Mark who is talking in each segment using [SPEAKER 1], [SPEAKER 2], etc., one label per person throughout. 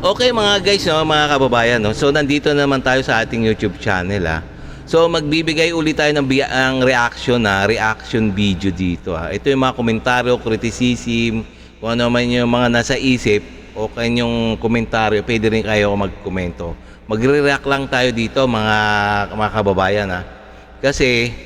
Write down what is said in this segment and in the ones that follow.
[SPEAKER 1] Okay mga guys, no, mga kababayan, no. So nandito naman tayo sa ating YouTube channel, ha. So magbibigay ulit tayo ng reaction video dito, ha. Ito yung mga komentaryo, criticism, kung ano man yung mga nasa isip, okay yung komentaryo, pwede rin kayo magkomento. Magre-react lang tayo dito mga kababayan, ha. Kasi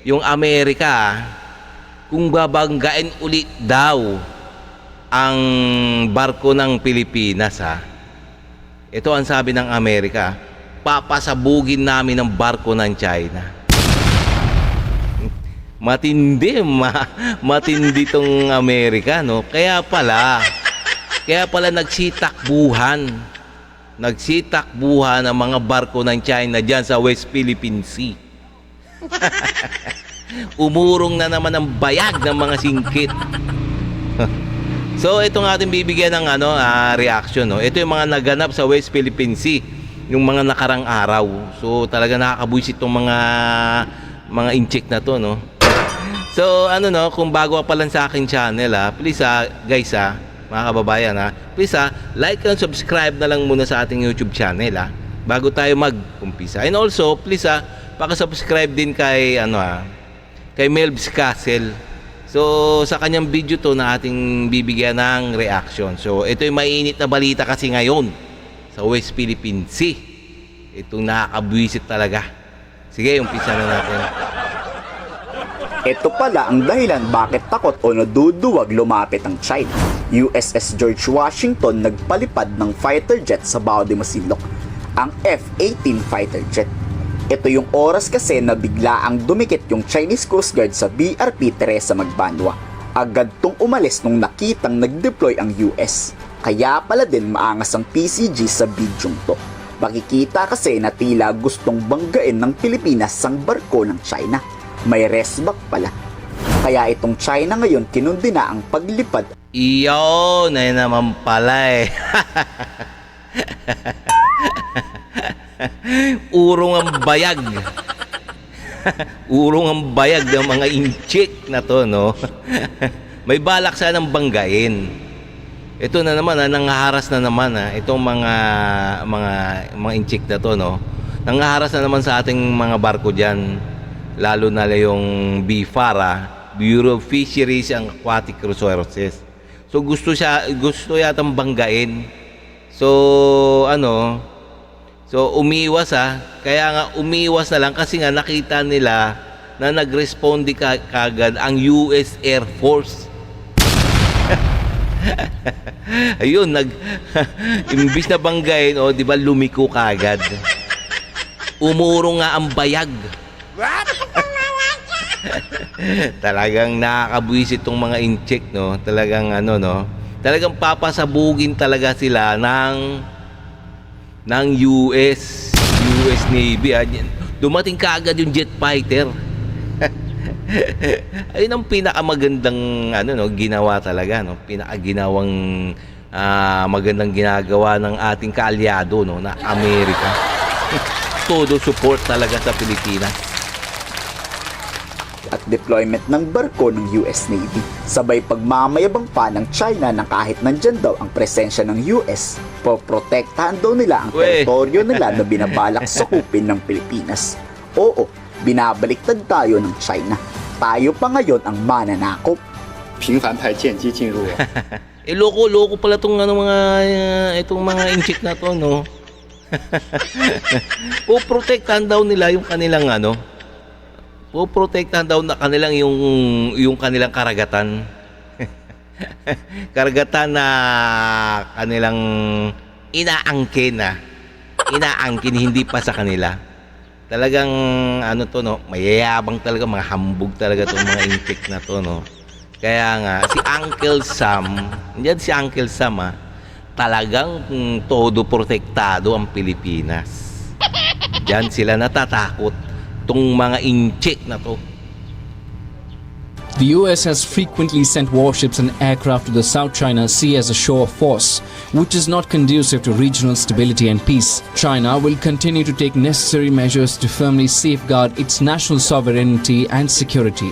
[SPEAKER 1] yung Amerika, kung babanggain ulit daw ang barko ng Pilipinas, ha. Ito ang sabi ng Amerika, papasabugin namin ang barko ng China. Matindi tong Amerika, no? Kaya pala nagsitakbuhan ang mga barko ng China diyan sa West Philippine Sea. Umurong na naman ang bayag ng mga singkit. So ito nga ating bibigyan ng reaction, no. Ito yung mga naganap sa West Philippine Sea yung mga nakarang araw. So talaga nakakabuisit tong mga incheck na to, no. So no, kung bago pa lang sa akin channel, please guys, mga kababayan, please like and subscribe na lang muna sa ating YouTube channel, bago tayo mag-umpisa. And also please paka-subscribe din kay kay Melv's Castle. So sa kanyang video to na ating bibigyan ng reaction. So ito yung mainit na balita kasi ngayon sa West Philippine Sea. Itong nakakabwisit talaga. Sige, umpisa na natin.
[SPEAKER 2] Ito pala ang dahilan bakit takot o naduduwag lumapit ang China. USS George Washington nagpalipad ng fighter jet sa Bao de Masinloc, ang F-18 fighter jet. Ito yung oras kasi na biglaang dumikit yung Chinese Coast Guard sa BRP Teresa Magbanwa. Agad tong umalis nung nakitang nag-deploy ang US. Kaya pala din maangas ang PCG sa bidyong to. Makikita kasi na tila gustong banggain ng Pilipinas ang barko ng China. May resback pala. Kaya itong China ngayon kinundi na ang paglipad.
[SPEAKER 1] Iyon na naman pala Urong ang bayag. Urong ang bayag ng mga incheck na to, no. May balak sanang banggain. Ito na naman, nanghaharas na naman, itong mga incheck na to, no. Nanghaharas na naman sa ating mga barko diyan, lalo na yung BFAR, Bureau of Fisheries and Aquatic Resources. So gusto yatang banggain. So So umiwas, kaya nga umiwas na lang kasi nga nakita nila na nag-responde kagad ang US Air Force. Ayun, imbis na banggain, di ba lumiko kagad. Umurong nga ang bayag. Talagang nakakabwisit tong mga incheck, no. Talagang talagang papasabugin talaga sila ng US Navy. Dumating kaagad yung jet fighter. Ayun ang pinakamagandang ginawa talaga, no. Pinakaginawang magandang ginagawa ng ating kaalyado, no, na Amerika. Todo support talaga sa Pilipinas.
[SPEAKER 2] At deployment ng barko ng US Navy. Sabay pagmamayabang pa ng China na kahit nandyan daw ang presensya ng US, poprotektahan daw nila ang teritoryo nila na binabalak sakupin ng Pilipinas. Oo, binabaliktad tayo ng China. Tayo pa ngayon ang mananakop.
[SPEAKER 1] Loko pala itong itong mga incheck na to, no. Poprotektahan daw nila yung kanilang poprotektahan daw na kanilang yung kanilang karagatan. Karagatan na kanilang inaangkin, hindi pa sa kanila. Talagang mayayabang talaga, mga hambog talaga tong mga incheck na to, no. Kaya nga si Uncle Sam, talagang todo protektado ang Pilipinas. Diyan sila natatakot tong mga incheck na to.
[SPEAKER 3] The US has frequently sent warships and aircraft to the South China Sea as a show of force, which is not conducive to regional stability and peace. China will continue to take necessary measures to firmly safeguard its national sovereignty and security.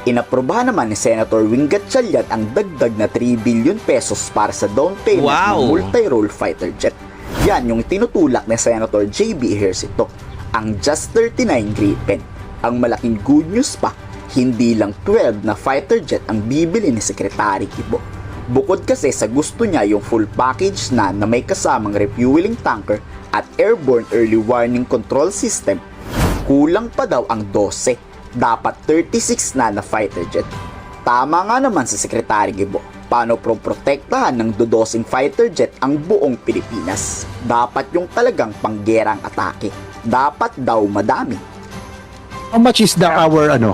[SPEAKER 2] Inaprubahan naman ni Senator Wing Gatchalian ang dagdag na 3 billion pesos para sa down payment
[SPEAKER 1] Wow!
[SPEAKER 2] ng multi-role fighter jet. Yan yung tinutulak ni Senator JB Ejercito, ang Just 39 Gripen. Ang malaking good news pa, hindi lang 12 na fighter jet ang bibili ni Secretary Kibo. Bukod kasi sa gusto niya yung full package na may kasamang refueling tanker at airborne early warning control system, kulang pa daw ang 12. Dapat 36 na fighter jet. Tama nga naman si Secretary Gibo. Paano protektahan ng dodosing fighter jet ang buong Pilipinas? Dapat yung talagang panggerang atake. Dapat daw madami.
[SPEAKER 4] How much is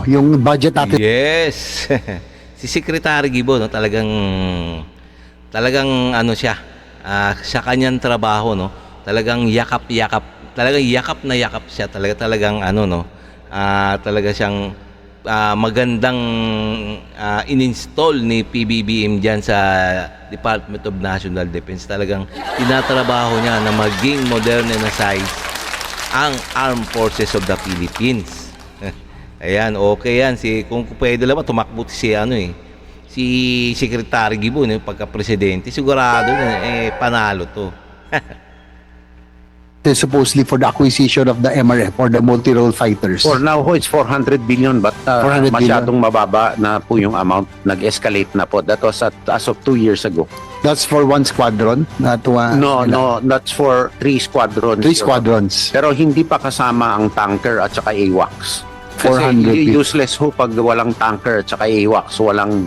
[SPEAKER 4] yung budget natin?
[SPEAKER 1] Yes. Si Secretary Gibo, no, talagang ano siya, sa kanyang trabaho, no, talagang yakap na yakap siya, talagang ano, no, talaga siyang magandang in-install ni PBBM dyan sa Department of National Defense. Talagang tinatrabaho niya na maging modernize ang Armed Forces of the Philippines. Ayan, okay yan. Kung pwede lang tumakbo si Secretary Gibo, no, pagka-presidente, sigurado panalo to.
[SPEAKER 4] Supposedly for the acquisition of the MRF or the multi-role fighters.
[SPEAKER 5] For now ho, it's 400 billion but
[SPEAKER 4] 400
[SPEAKER 5] masyadong mababa na po yung amount. Nag-escalate na po. That was as of 2 years ago.
[SPEAKER 4] That's for one squadron?
[SPEAKER 5] No, that's for 3 squadrons.
[SPEAKER 4] 3 squadrons.
[SPEAKER 5] Pero hindi pa kasama ang tanker at saka AWACS. Kasi
[SPEAKER 4] 400
[SPEAKER 5] useless ho pag walang tanker at saka AWACS, walang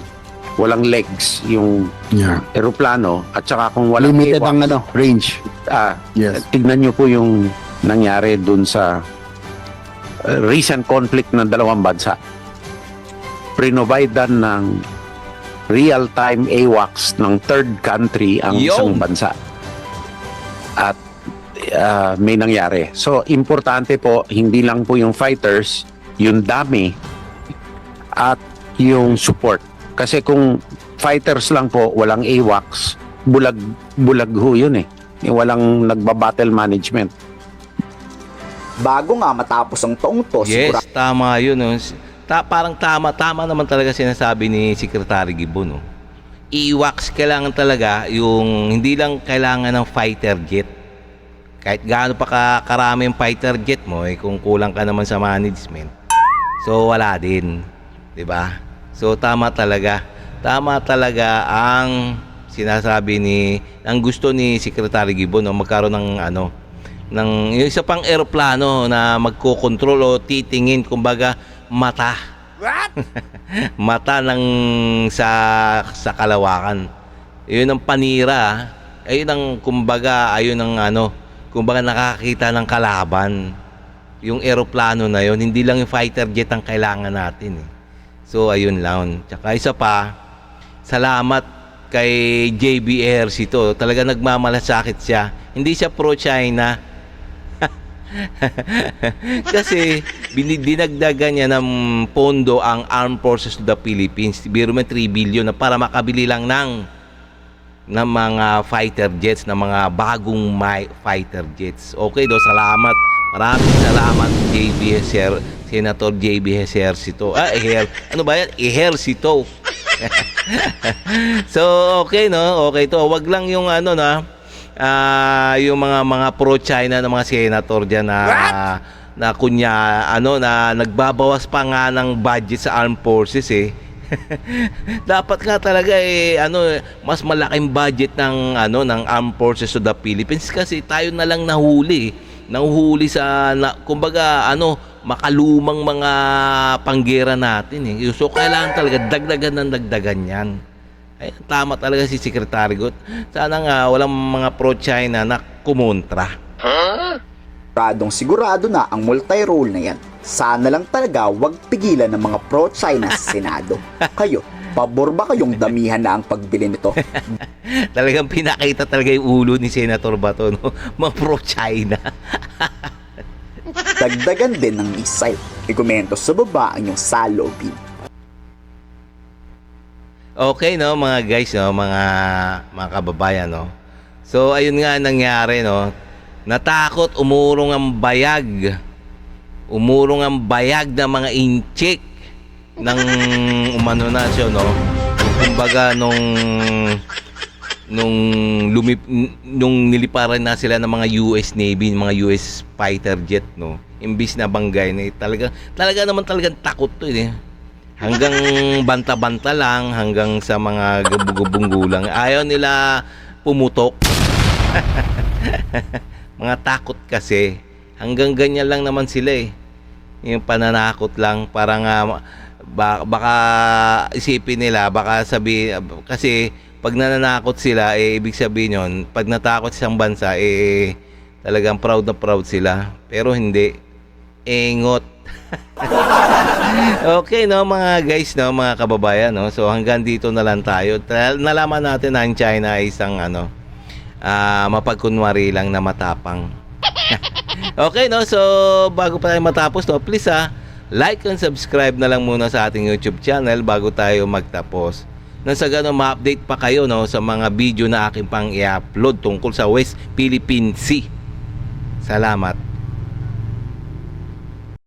[SPEAKER 5] legs yung
[SPEAKER 4] Yeah.
[SPEAKER 5] eroplano at saka kung walang
[SPEAKER 4] Limited
[SPEAKER 5] AWACS,
[SPEAKER 4] ang range. Yes.
[SPEAKER 5] tignan nyo po yung nangyari dun sa recent conflict ng dalawang bansa. Prinovidean ng real-time AWACS ng third country ang isang bansa. At may nangyari. So, importante po, hindi lang po yung fighters, yung dami, at yung support. Kasi kung fighters lang po, walang AWACS, bulag ho yun eh. Walang nagba-battle management.
[SPEAKER 2] Bago nga matapos ang taong to,
[SPEAKER 1] Yes, tama yun. No. Parang tama naman talaga sinasabi ni Secretary Gibo. No. AWACS kailangan talaga yung hindi lang kailangan ng fighter jet. Kahit gaano pa karami yung fighter jet mo, kung kulang ka naman sa management, so wala din. 'Di ba? So tama talaga ang sinasabi ang gusto ni Secretary Gibo, no, magkaroon ng ng yung isa pang eroplano na magko-control o titingin, kumbaga mata. Mata ng sa kalawakan. 'Yun ang panira. Ayun ang kumbaga kumbaga nakakita ng kalaban. Yung eroplano na 'yon, hindi lang yung fighter jet ang kailangan natin eh. So ayun lang. Tsaka isa pa, salamat kay JB Ejercito. Talaga nagmamalasakit siya. Hindi siya pro-China. Kasi dinagdagan niya ng pondo ang Armed Forces of the Philippines. Biro mo 3 billion na para makabili lang ng mga fighter jets, ng mga bagong fighter jets. Okay do, salamat. Maraming salamat Senator JB Ejercito. Ano ba yan? Ejercito. So, okay no? Okay to. Wag lang yung yung mga pro-China na mga senator diyan na kunya na nagbabawas pa nga ng budget sa armed forces eh. Dapat nga talaga mas malaking budget ng Armed Forces of the Philippines kasi tayo na lang nahuhuli sa kumbaga makalumang mga panggera natin eh. So kailangan talaga dagdagan yan. Ay, tama talaga si Secretary Gut. Sana nga walang mga pro-China na kumontra.
[SPEAKER 2] Sigurado na ang multi-role na yan. Sana lang talaga wag pigilan ng mga pro-China sa Senado. Kayo, pabor ba kayong damihan na ang pagbili nito?
[SPEAKER 1] Talagang pinakita talaga yung ulo ni Senator Bato, no? Mga pro-China.
[SPEAKER 2] Dagdagan din ng missile. Ikomento sa baba ang iyong salobin.
[SPEAKER 1] Okay, no, mga guys, no, mga kababayan, no. So ayun nga nangyari, no. Natakot, umurong ang bayag ng mga inchik ng umano na siya, no? Kumbaga nung niliparan na sila ng mga US Navy, mga US fighter jet, no? Imbis na banggay na talaga naman talagang takot to eh. Hanggang banta-banta lang, hanggang sa mga gubong gulang. Ayaw nila pumutok. Mga takot kasi. Hanggang ganyan lang naman sila eh. Yung pananakot lang, parang baka isipin nila, baka sabi, kasi pag nananakot sila, ibig sabihin yun, pag natakot isang bansa, talagang proud na proud sila. Pero hindi. Engot. Okay, no, mga guys, no, mga kababayan, no. So hanggang dito na lang tayo. Nalaman natin na ang China ay isang mapagkunwari lang na matapang. Okay, no. So bago pa tayo matapos, no, please like and subscribe na lang muna sa ating YouTube channel bago tayo magtapos. Nang sa ganun ma-update pa kayo, no, sa mga video na aking pang i-upload tungkol sa West Philippine Sea. Salamat.